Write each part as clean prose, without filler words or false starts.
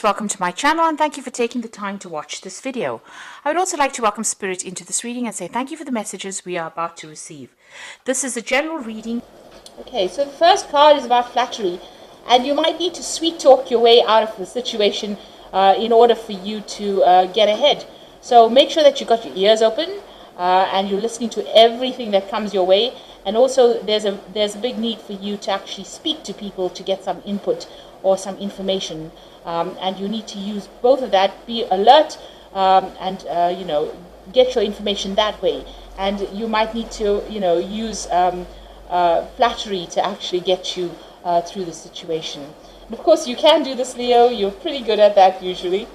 Welcome to my channel and thank you for taking the time to watch this video. I would also like to welcome Spirit into this reading and say thank you for the messages we are about to receive. This is a general reading. Okay, so the first card is about flattery, and you might need to sweet talk your way out of the situation in order for you to get ahead. So make sure that you've got your ears open and you're listening to everything that comes your way. And also there's a big need for you to actually speak to people to get some input or some information. And you need to use both of that. Be alert and get your information that way. And you might need to use flattery to actually get you through the situation. And of course, you can do this, Leo. You're pretty good at that usually.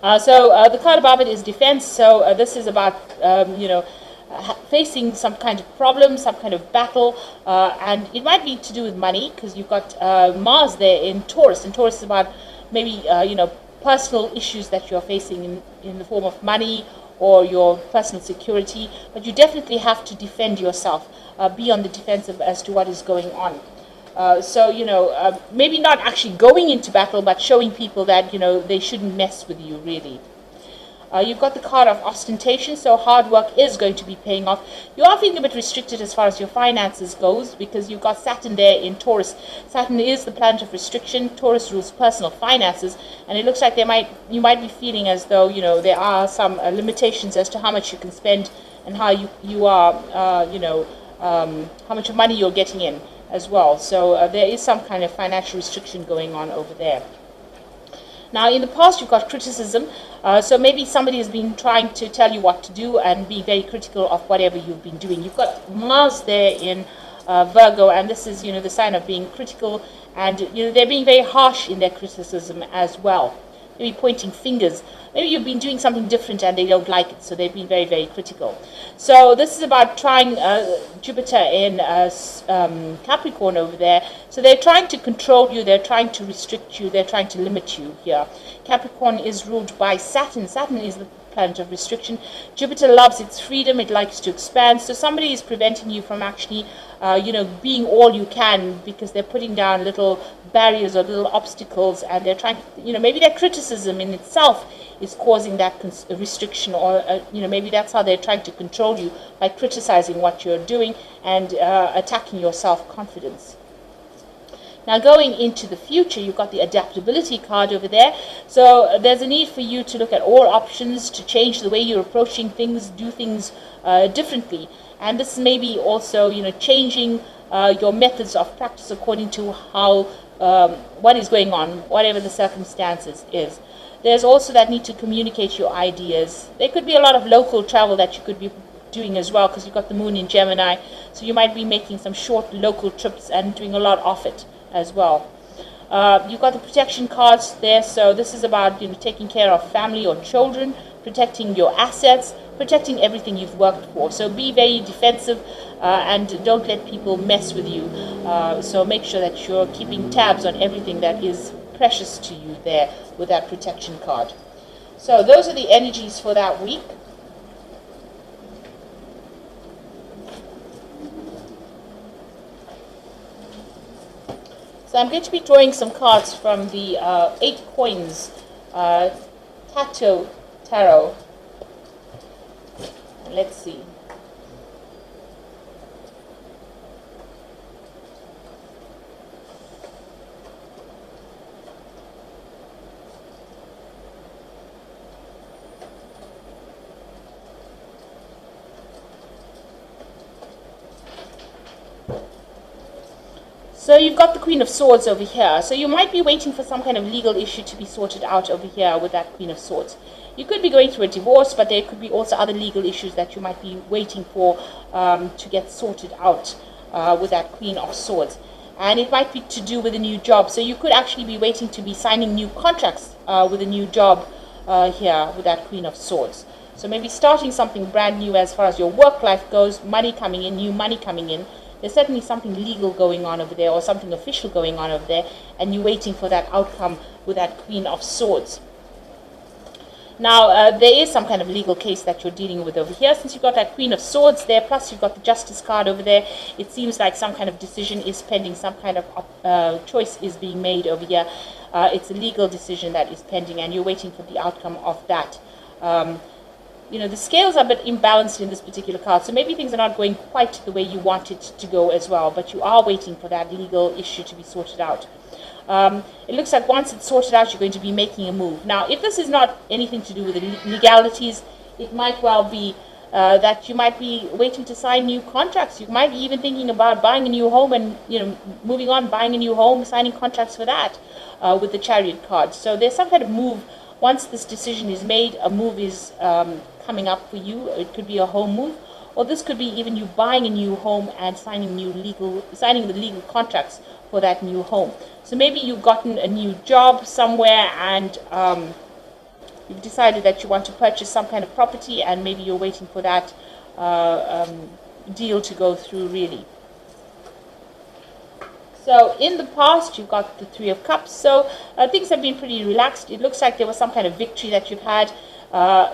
So the card above it is defense. So this is about facing some kind of problem, some kind of battle, and it might be to do with money, because you've got Mars there in Taurus, and Taurus is about maybe personal issues that you're facing in the form of money or your personal security. But you definitely have to defend yourself, be on the defensive as to what is going on. Maybe not actually going into battle, but showing people that they shouldn't mess with you, really. You've got the card of ostentation, so hard work is going to be paying off. You are feeling a bit restricted as far as your finances goes, because you've got Saturn there in Taurus. Saturn is the planet of restriction. Taurus rules personal finances, and it looks like you might be feeling as though there are some limitations as to how much you can spend and how you are how much money you're getting in as well. So there is some kind of financial restriction going on over there. Now, in the past, you've got criticism. So maybe somebody has been trying to tell you what to do and be very critical of whatever you've been doing. You've got Mars there in Virgo, and this is, the sign of being critical. And, they're being very harsh in their criticism as well. Maybe pointing fingers. Maybe you've been doing something different and they don't like it, so they've been very, very critical. So this is about trying Jupiter in Capricorn over there. So they're trying to control you, they're trying to restrict you, they're trying to limit you here. Capricorn is ruled by Saturn. Saturn is the planet of restriction. Jupiter loves its freedom, it likes to expand. So somebody is preventing you from actually being all you can, because they're putting down little barriers or little obstacles, and they're trying maybe their criticism in itself is causing that restriction, or maybe that's how they're trying to control you, by criticizing what you're doing and attacking your self-confidence. Now, going into the future, you've got the adaptability card over there. So there's a need for you to look at all options, to change the way you're approaching things, do things differently. And this may be also, changing your methods of practice according to how what is going on, whatever the circumstances is. There's also that need to communicate your ideas. There could be a lot of local travel that you could be doing as well, because you've got the moon in Gemini. So you might be making some short local trips and doing a lot of it as well. You've got the protection cards there. So this is about taking care of family or children, protecting your assets, protecting everything you've worked for. So be very defensive and don't let people mess with you. So make sure that you're keeping tabs on everything that is precious to you there with that protection card. So those are the energies for that week. So I'm going to be drawing some cards from the 8 Coins Tarot. Let's see. So you've got the Queen of Swords over here. So you might be waiting for some kind of legal issue to be sorted out over here with that Queen of Swords. You could be going through a divorce, but there could be also other legal issues that you might be waiting for to get sorted out with that Queen of Swords. And it might be to do with a new job. So you could actually be waiting to be signing new contracts with a new job here with that Queen of Swords. So maybe starting something brand new as far as your work life goes, money coming in, new money coming in. There's certainly something legal going on over there, or something official going on over there, and you're waiting for that outcome with that Queen of Swords. Now, there is some kind of legal case that you're dealing with over here. Since you've got that Queen of Swords there, plus you've got the Justice card over there, it seems like some kind of decision is pending, some kind of choice is being made over here. It's a legal decision that is pending, and you're waiting for the outcome of that. You know, the scales are a bit imbalanced in this particular card, so maybe things are not going quite the way you want it to go as well, but you are waiting for that legal issue to be sorted out. It looks like once it's sorted out, you're going to be making a move. Now, if this is not anything to do with the legalities, it might well be that you might be waiting to sign new contracts. You might be even thinking about buying a new home and, you know, moving on, buying a new home, signing contracts for that with the Chariot card. So there's some kind of move. Once this decision is made, a move is coming up for you. It could be a home move, or this could be even you buying a new home and signing the legal contracts for that new home. So maybe you've gotten a new job somewhere, and you've decided that you want to purchase some kind of property, and maybe you're waiting for that deal to go through, really. So in the past, you've got the Three of Cups. So things have been pretty relaxed. It looks like there was some kind of victory that you've had.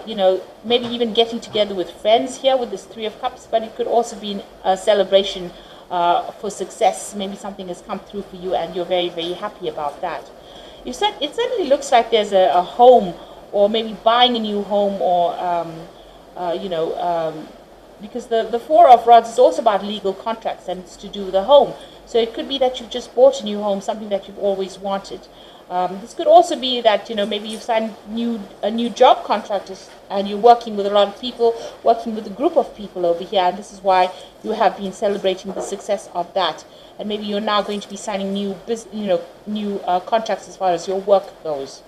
You know, maybe even getting together with friends here with this Three of Cups, but it could also be a celebration for success. Maybe something has come through for you and you're very, very happy about that. It certainly looks like there's a home, or maybe buying a new home, or you know, because the Four of Rods is also about legal contracts, and it's to do with a home. So it could be that you've just bought a new home, something that you've always wanted. This could also be that, you know, maybe you've signed a new job contract, and you're working with a lot of people, working with a group of people over here, and this is why you have been celebrating the success of that. And maybe you're now going to be signing new contracts as far as your work goes.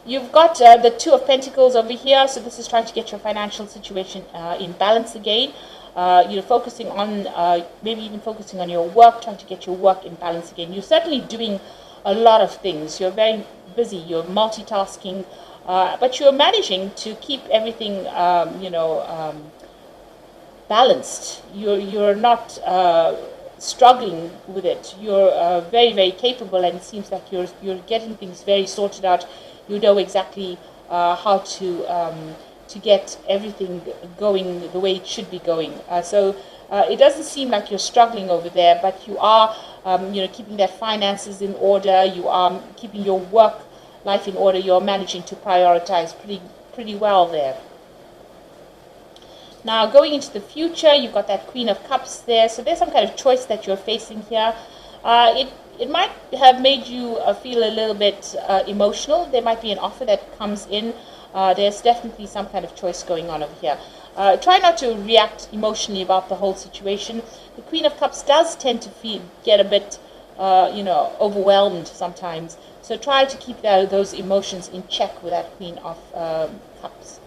You've got the Two of Pentacles over here, so this is trying to get your financial situation in balance again. You're focusing on, maybe even focusing on your work, trying to get your work in balance again. You're certainly doing a lot of things. You're very busy. You're multitasking, but you're managing to keep everything, you know, balanced. You're not struggling with it. You're very, very capable, and it seems like you're getting things very sorted out. You know exactly how to get everything going the way it should be going. So it doesn't seem like you're struggling over there, but you are, you know, keeping that finances in order. You are keeping your work life in order. You're managing to prioritize pretty well there. Now, going into the future, you've got that Queen of Cups there. So there's some kind of choice that you're facing here. It might have made you feel a little bit emotional. There might be an offer that comes in. There's definitely some kind of choice going on over here. Try not to react emotionally about the whole situation. The Queen of Cups does tend to get a bit, you know, overwhelmed sometimes. So try to keep those emotions in check with that Queen of Cups.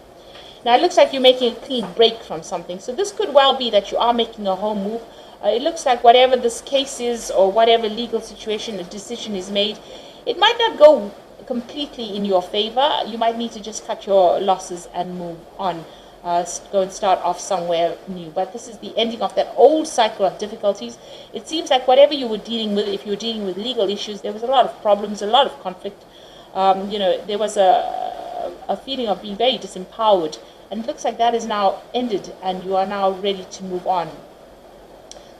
Now, it looks like you're making a clean break from something. So this could well be that you are making a home move. It looks like whatever this case is, or whatever legal situation, a decision is made, it might not go completely in your favor. You might need to just cut your losses and move on. Go and start off somewhere new. But this is the ending of that old cycle of difficulties. It seems like whatever you were dealing with, if you were dealing with legal issues, there was a lot of problems, a lot of conflict. You know, there was a feeling of being very disempowered. And it looks like that is now ended, and you are now ready to move on.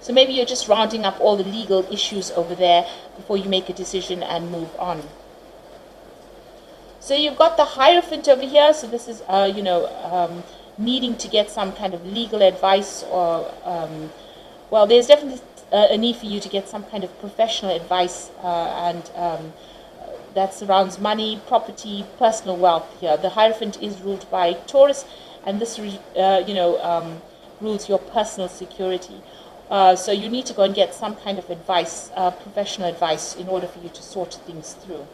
So maybe you're just rounding up all the legal issues over there before you make a decision and move on. So you've got the Hierophant over here. So this is, you know, needing to get some kind of legal advice, or, well, there's definitely a need for you to get some kind of professional advice, and that surrounds money, property, personal wealth here. The Hierophant is ruled by Taurus, and this, you know, rules your personal security. So you need to go and get some kind of advice, professional advice, in order for you to sort things through.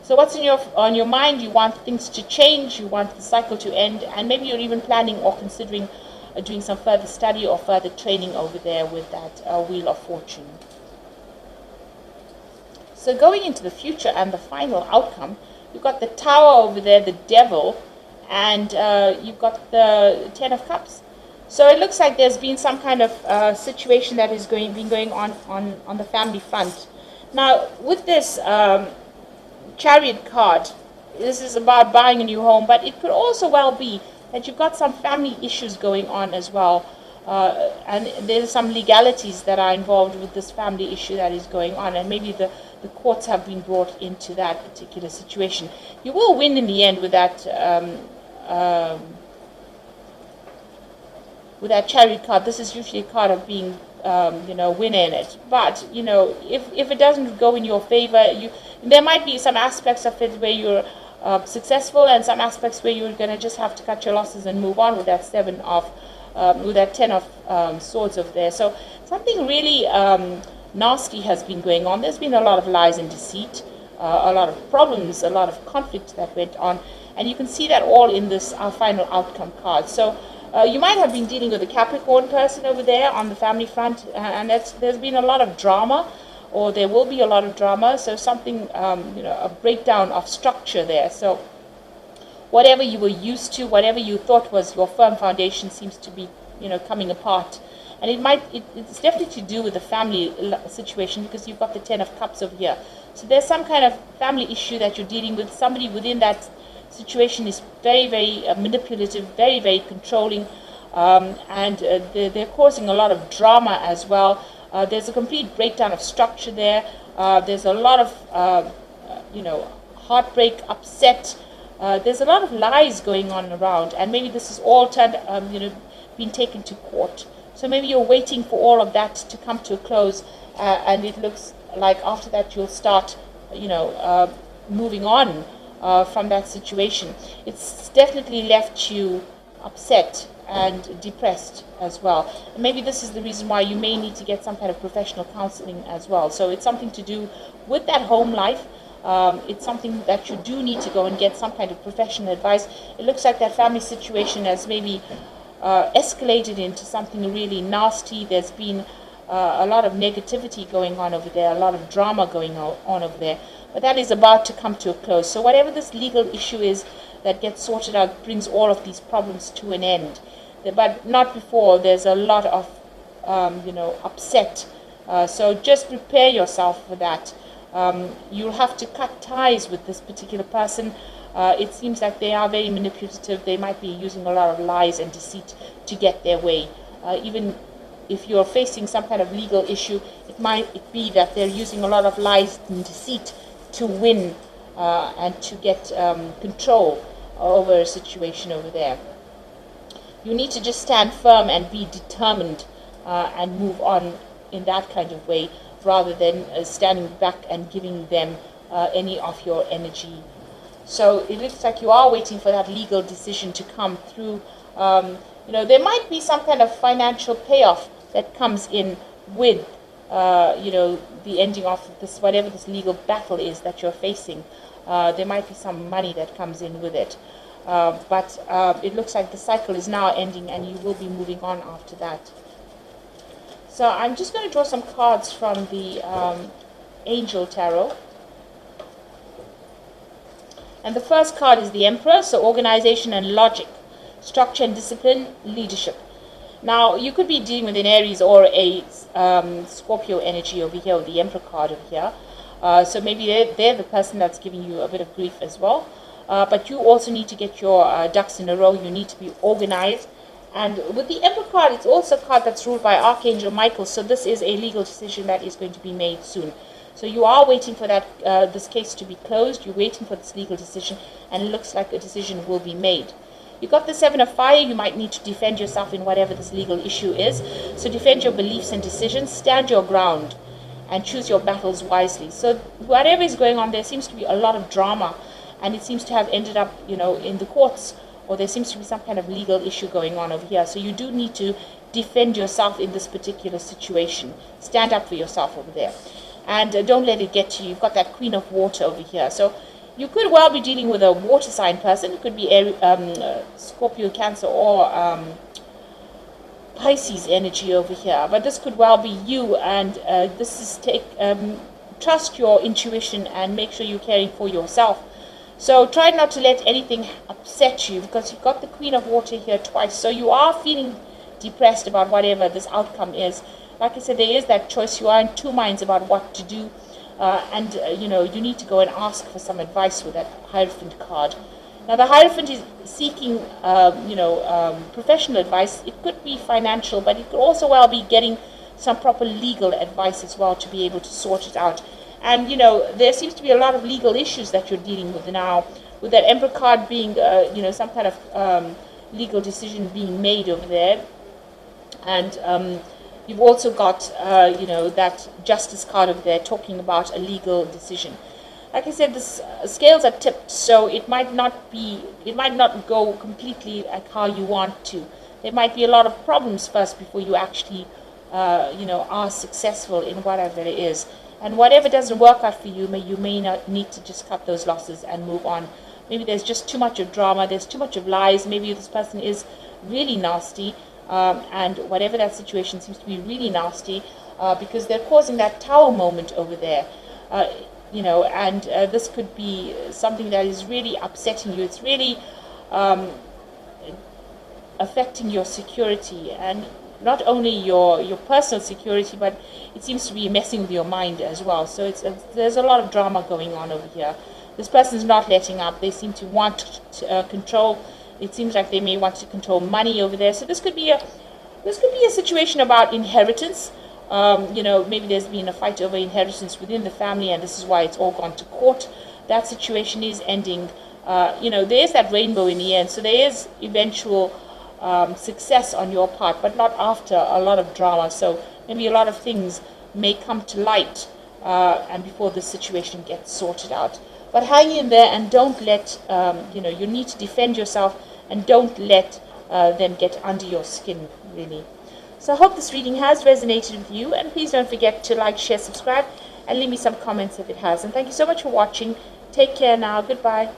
So what's on your mind? You want things to change, you want the cycle to end, and maybe you're even planning or considering doing some further study or further training over there with that Wheel of Fortune. So going into the future and the final outcome, you've got the Tower over there, the Devil, and you've got the Ten of Cups. So it looks like there's been some kind of situation that is been going on the family front. Now, with this, Chariot card. This is about buying a new home, but it could also well be that you've got some family issues going on as well. And there's some legalities that are involved with this family issue that is going on, and maybe the courts have been brought into that particular situation. You will win in the end with that Chariot card. This is usually a card of being win in it, but if it doesn't go in your favor, there might be some aspects of it where you're successful, and some aspects where you're going to just have to cut your losses and move on with that with that 10 of swords over there. So something really nasty has been going on. There's been a lot of lies and deceit, a lot of problems, a lot of conflict that went on, and you can see that all in this final outcome card. So you might have been dealing with a Capricorn person over there on the family front, and there's been a lot of drama, or there will be a lot of drama. So something, a breakdown of structure there. So whatever you were used to, whatever you thought was your firm foundation, seems to be, coming apart. And it's definitely to do with the family situation, because you've got the 10 of Cups over here. So there's some kind of family issue that you're dealing with. Somebody within that situation is very, very manipulative, very, very controlling, and they're causing a lot of drama as well. There's a complete breakdown of structure there. There's a lot of, heartbreak, upset. There's a lot of lies going on around, and maybe this is all being taken to court. So maybe you're waiting for all of that to come to a close, and it looks like after that you'll start, moving on from that situation. It's definitely left you upset and depressed as well. And maybe this is the reason why you may need to get some kind of professional counseling as well. So it's something to do with that home life. It's something that you do need to go and get some kind of professional advice. It looks like that family situation has maybe escalated into something really nasty. There's been a lot of negativity going on over there, a lot of drama going on over there. But that is about to come to a close. So whatever this legal issue is that gets sorted out brings all of these problems to an end. But not before there's a lot of, upset. So just prepare yourself for that. You'll have to cut ties with this particular person. It seems like they are very manipulative. They might be using a lot of lies and deceit to get their way. Even if you're facing some kind of legal issue, it might be that they're using a lot of lies and deceit to win and to get control over a situation over there. You need to just stand firm and be determined and move on in that kind of way, rather than standing back and giving them any of your energy. So it looks like you are waiting for that legal decision to come through. There might be some kind of financial payoff that comes in with the ending of this, whatever this legal battle is that you're facing. There might be some money that comes in with it. But it looks like the cycle is now ending, and you will be moving on after that. So I'm just going to draw some cards from the Angel Tarot. And the first card is the Emperor, so organization and logic, structure and discipline, leadership. Now, you could be dealing with an Aries or a Scorpio energy over here, or the Emperor card over here. So maybe they're the person that's giving you a bit of grief as well. But you also need to get your ducks in a row. You need to be organized. And with the Emperor card, it's also a card that's ruled by Archangel Michael. So this is a legal decision that is going to be made soon. So you are waiting for that this case to be closed. You're waiting for this legal decision, and it looks like a decision will be made. You got the Seven of Fire. You might need to defend yourself in whatever this legal issue is. So defend your beliefs and decisions. Stand your ground and choose your battles wisely. So whatever is going on, there seems to be a lot of drama, and it seems to have ended up, in the courts, or there seems to be some kind of legal issue going on over here. So you do need to defend yourself in this particular situation. Stand up for yourself over there. And don't let it get to you. You've got that Queen of Water over here. So you could well be dealing with a water sign person. It could be Scorpio, Cancer, or Pisces energy over here. But this could well be you. And this is trust your intuition and make sure you're caring for yourself. So try not to let anything upset you, because you've got the Queen of Water here twice. So you are feeling depressed about whatever this outcome is. Like I said, there is that choice. You are in two minds about what to do. you need to go and ask for some advice with that Hierophant card. Now, the Hierophant is seeking, professional advice. It could be financial, but it could also well be getting some proper legal advice as well to be able to sort it out. And, there seems to be a lot of legal issues that you're dealing with now, with that Emperor card being, some kind of legal decision being made over there. And you've also got, that Justice card over there talking about a legal decision. Like I said, the scales are tipped, so it might not go completely like how you want to. There might be a lot of problems first before you actually, are successful in whatever it is. And whatever doesn't work out for you, you may not need to just cut those losses and move on. Maybe there's just too much of drama, there's too much of lies, maybe this person is really nasty, and whatever that situation seems to be really nasty, because they're causing that Tower moment over there. And this could be something that is really upsetting you. It's really affecting your security, and not only your personal security, but it seems to be messing with your mind as well. So there's a lot of drama going on over here. This person's not letting up. They seem to want control. It seems like they may want to control money over there. So this could be a situation about inheritance. Maybe there's been a fight over inheritance within the family, and this is why it's all gone to court. That situation is ending. There is that rainbow in the end, so there is eventual success on your part, but not after a lot of drama. So maybe a lot of things may come to light, and before the situation gets sorted out. But hang in there, and don't let, you need to defend yourself, and don't let them get under your skin, really. So I hope this reading has resonated with you, and please don't forget to like, share, subscribe, and leave me some comments if it has. And thank you so much for watching. Take care now. Goodbye.